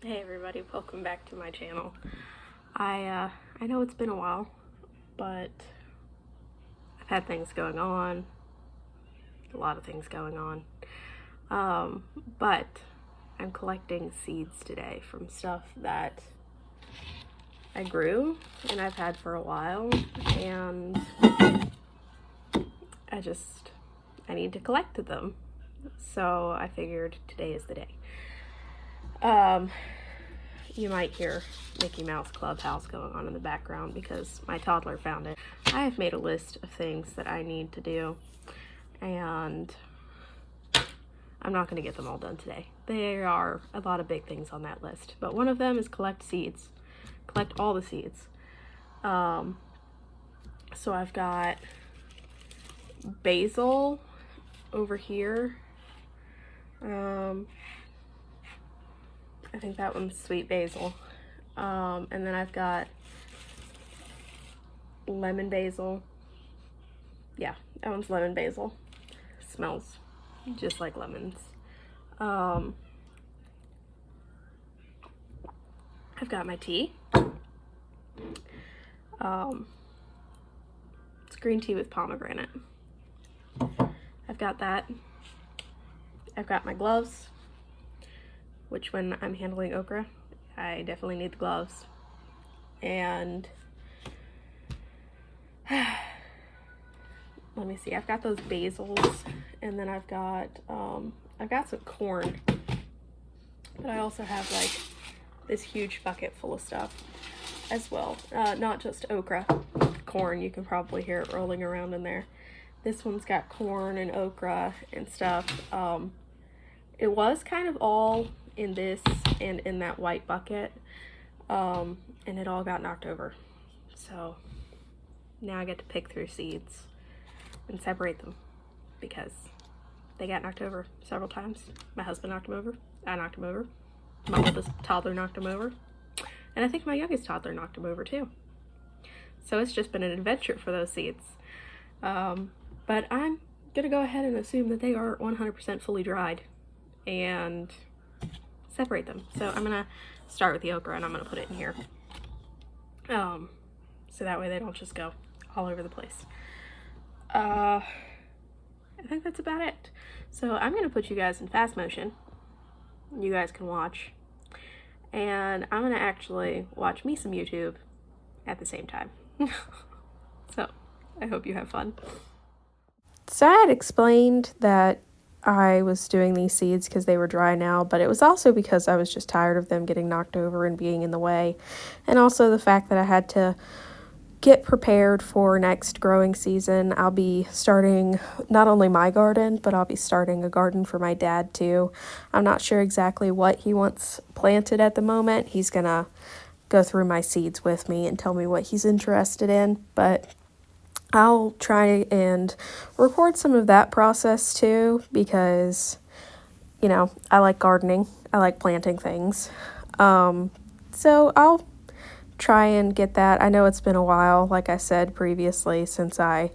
Hey everybody, welcome back to my channel. I know it's been a while, but I've had things going on, a lot of things going on. But I'm collecting seeds today from stuff that I grew and I've had for a while, and I need to collect them. So I figured today is the day. You might hear Mickey Mouse Clubhouse going on in the background because my toddler found it. I have made a list of things that I need to do, and I'm not going to get them all done today. There are a lot of big things on that list, but one of them is collect seeds. Collect all the seeds. So I've got basil over here. I think that one's sweet basil. And then I've got lemon basil. Yeah, that one's lemon basil. Smells just like lemons. I've got my tea. It's green tea with pomegranate. I've got that. I've got my gloves, which when I'm handling okra, I definitely need the gloves. And let me see, I've got those basils, and then I've got some corn, but I also have like this huge bucket full of stuff as well. Not just okra, corn. You can probably hear it rolling around in there. This one's got corn and okra and stuff. It was kind of all in this and in that white bucket, and it all got knocked over. So now I get to pick through seeds and separate them because they got knocked over several times. My husband knocked them over, I knocked them over, my oldest toddler knocked them over, and I think my youngest toddler knocked them over too. So it's just been an adventure for those seeds. But I'm gonna go ahead and assume that they are 100% fully dried and separate them. So I'm gonna start with the okra and I'm gonna put it in here. So that way they don't just go all over the place. I think that's about it. So I'm gonna put you guys in fast motion. You guys can watch. And I'm gonna actually watch me some YouTube at the same time. So I hope you have fun. So I had explained that I was doing these seeds because they were dry now, but it was also because I was just tired of them getting knocked over and being in the way, and also the fact that I had to get prepared for next growing season. I'll be starting not only my garden, but I'll be starting a garden for my dad too. I'm not sure exactly what he wants planted at the moment. He's gonna go through my seeds with me and tell me what he's interested in, but I'll try and record some of that process too because, you know, I like gardening. I like planting things. So I'll try and get that. I know it's been a while, like I said previously, since I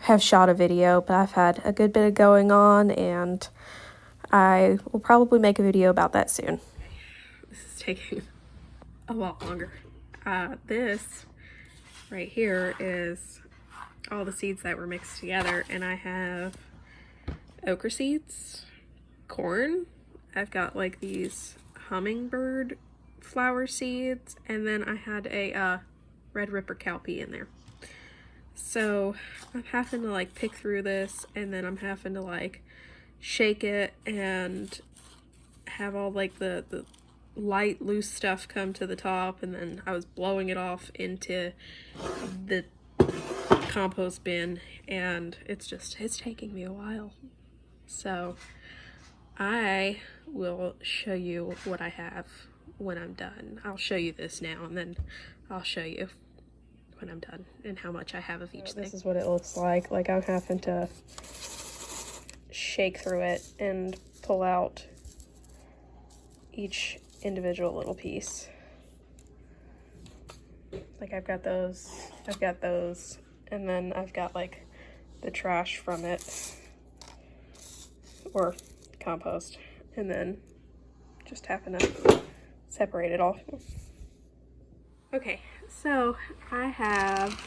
have shot a video, but I've had a good bit of going on, and I will probably make a video about that soon. This is taking a lot longer. This right here is all the seeds that were mixed together, and I have okra seeds, corn, I've got like these hummingbird flower seeds, and then I had a red ripper cowpea in there. So I'm having to like pick through this, and then I'm having to like shake it and have all like the light loose stuff come to the top, and then I was blowing it off into the compost bin, and it's taking me a while. So I will show you what I have when I'm done. I'll show you this now, and then I'll show you when I'm done and how much I have of each thing. This is what it looks like. Like, I'm having to shake through it and pull out each individual little piece. Like, I've got those, and then I've got like the trash from it, or compost, and then just having to separate it all. Okay, so I have,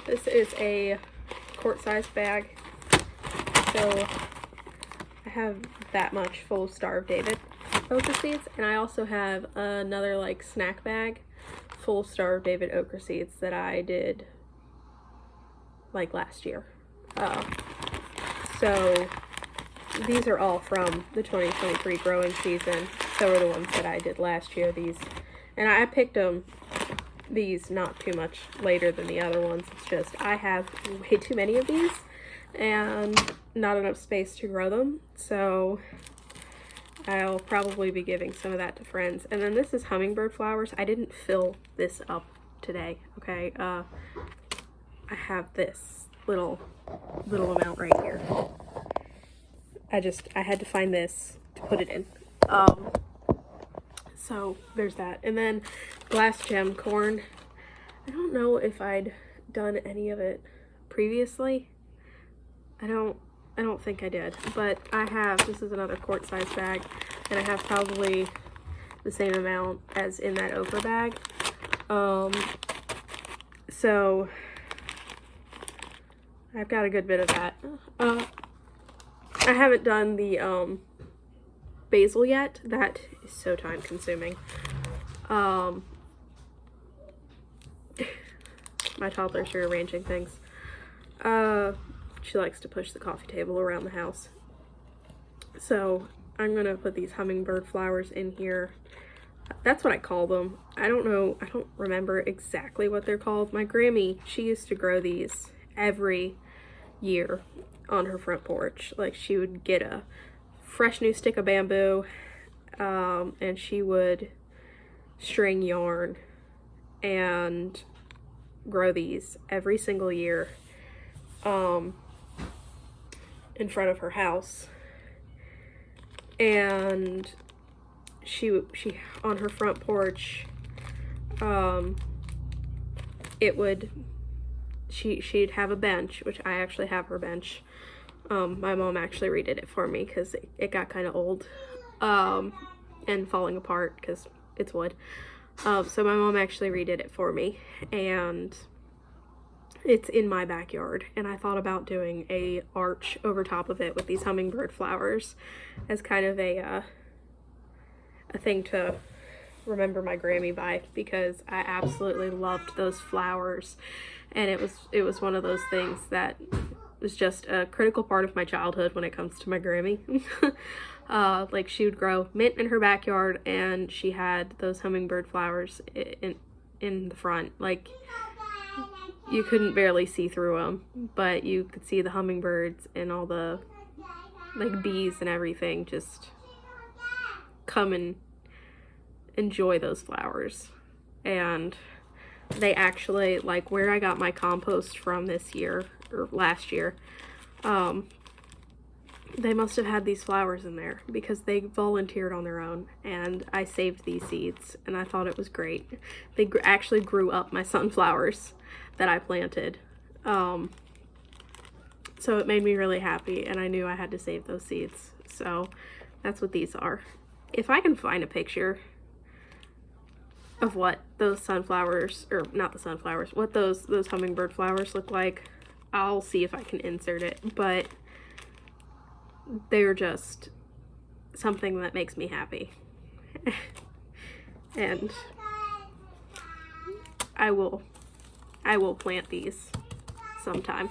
this is a quart-sized bag, so I have that much full of Star of David okra seeds, and I also have another like snack bag full of Star of David okra seeds that I did like last year. So these are all from the 2023 growing season. So are the ones that I did last year. These, and I picked these not too much later than the other ones. It's just I have way too many of these and not enough space to grow them. So I'll probably be giving some of that to friends. And then this is hummingbird flowers. I didn't fill this up today, okay? I have this little amount right here. I had to find this to put it in. So there's that. And then glass gem corn. I don't know if I'd done any of it previously. I don't think I did, but I have, this is another quart-sized bag, and I have probably the same amount as in that okra bag. So I've got a good bit of that. I haven't done the basil yet. That is so time consuming. My toddler's rearranging things. She likes to push the coffee table around the house. So I'm gonna put these hummingbird flowers in here. That's what I call them. I don't know, I don't remember exactly what they're called. My Grammy, she used to grow these every year on her front porch. Like, she would get a fresh new stick of bamboo, and she would string yarn and grow these every single year in front of her house. And she on her front porch, she'd have a bench, which I actually have her bench. My mom actually redid it for me because it got kind of old and falling apart because it's wood. So my mom actually redid it for me, and it's in my backyard. And I thought about doing a arch over top of it with these hummingbird flowers as kind of a thing to remember my Grammy by, because I absolutely loved those flowers, and it was one of those things that was just a critical part of my childhood when it comes to my Grammy. Like, she would grow mint in her backyard, and she had those hummingbird flowers in the front. Like, you couldn't barely see through them, but you could see the hummingbirds and all the like bees and everything just come and enjoy those flowers. And they actually, like, where I got my compost from this year or last year, they must have had these flowers in there because they volunteered on their own, and I saved these seeds, and I thought it was great. They actually grew up my sunflowers that I planted. So it made me really happy, and I knew I had to save those seeds. So that's what these are. If I can find a picture of what those sunflowers, or not the sunflowers, what those hummingbird flowers look like, I'll see if I can insert it. But they're just something that makes me happy. And I will plant these sometime.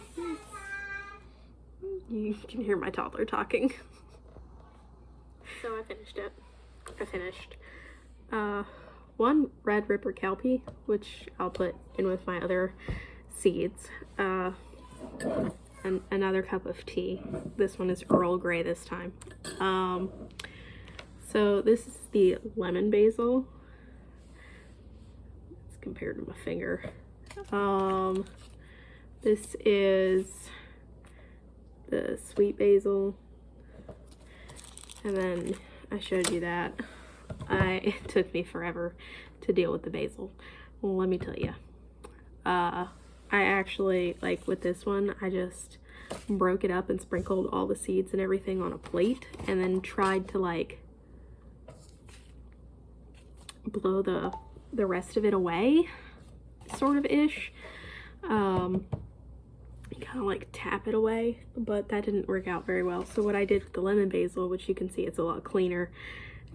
You can hear my toddler talking. So I finished one red ripper cowpea, which I'll put in with my other seeds, and another cup of tea. This one is Earl Grey this time. So this is the lemon basil. It's compared to my finger. This is the sweet basil, and then I showed you that. It took me forever to deal with the basil. Well, let me tell you. I actually, like with this one, I just broke it up and sprinkled all the seeds and everything on a plate, and then tried to like blow the rest of it away, sort of ish. Kind of like tap it away, but that didn't work out very well. So what I did with the lemon basil, which you can see it's a lot cleaner,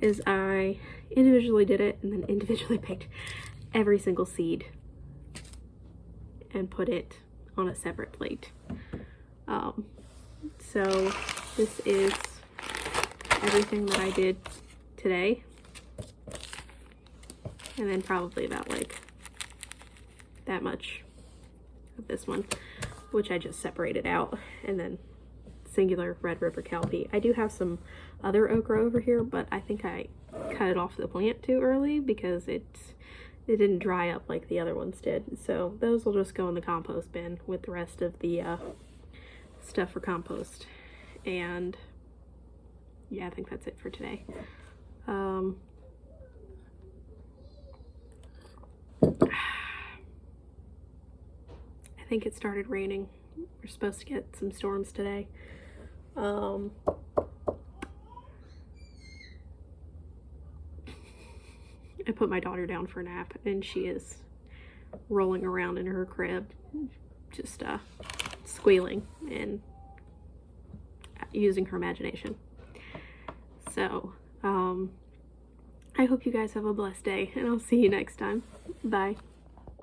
is I individually did it and then individually picked every single seed and put it on a separate plate. So this is everything that I did today, and then probably about like that much of this one, which I just separated out, and then singular red river cowpea. I do have some other okra over here, but I think I cut it off the plant too early because it didn't dry up like the other ones did. So those will just go in the compost bin with the rest of the stuff for compost. And yeah, I think that's it for today. I think it started raining. We're supposed to get some storms today. I put my daughter down for a nap, and she is rolling around in her crib, just squealing and using her imagination. So, I hope you guys have a blessed day, and I'll see you next time. Bye.